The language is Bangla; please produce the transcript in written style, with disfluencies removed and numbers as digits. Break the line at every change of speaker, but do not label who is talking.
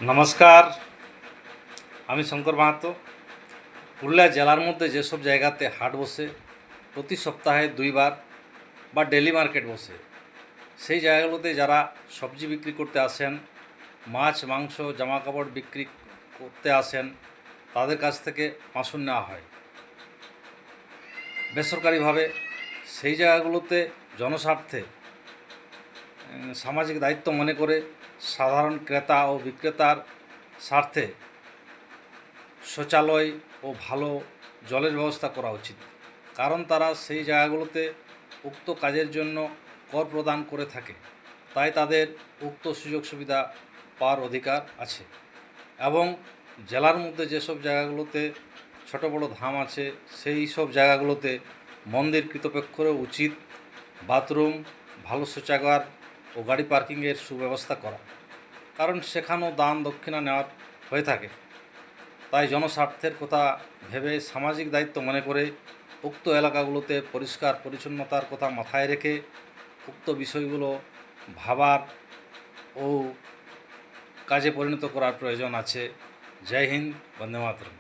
নমস্কার, আমি শঙ্কর মাহাতো। পুরুলিয়া জেলার মধ্যে যেসব জায়গাতে হাট বসে, প্রতি সপ্তাহে 2বার বা ডেলি মার্কেট বসে, সেই জায়গাগুলোতে যারা সবজি বিক্রি করতে আসেন, মাছ মাংস জামাকাপড় বিক্রি করতে আসেন, তাদের কাছ থেকে মাসুল নেওয়া হয় বেসরকারিভাবে। সেই জায়গাগুলোতে জনস্বার্থে সামাজিক দায়িত্ব মনে করে সাধারণ ক্রেতা ও বিক্রেতার স্বার্থে শৌচালয় ও ভালো জলের ব্যবস্থা করা উচিত, কারণ তারা সেই জায়গাগুলোতে উক্ত কাজের জন্য কর প্রদান করে থাকে, তাই তাদের উক্ত সুযোগ সুবিধা পাওয়ার অধিকার আছে। এবং জেলার মধ্যে যেসব জায়গাগুলোতে ছোট বড় ধাম আছে, সেই সব জায়গাগুলোতে মন্দির কর্তৃপক্ষেরও উচিত বাথরুম, ভালো শৌচাগার ও গাড়ি পার্কিংয়ের সুব্যবস্থা করা, কারণ সেখানেও দান দক্ষিণা নেওয়ার হয়ে থাকে। তাই জনস্বার্থের কথা ভেবে সামাজিক দায়িত্ব মনে করে উক্ত এলাকাগুলোতে পরিষ্কার পরিচ্ছন্নতার কথা মাথায় রেখে উক্ত বিষয়গুলো ভাবার ও কাজে পরিণত করার প্রয়োজন আছে। জয় হিন্দ, বন্দে মাতরম।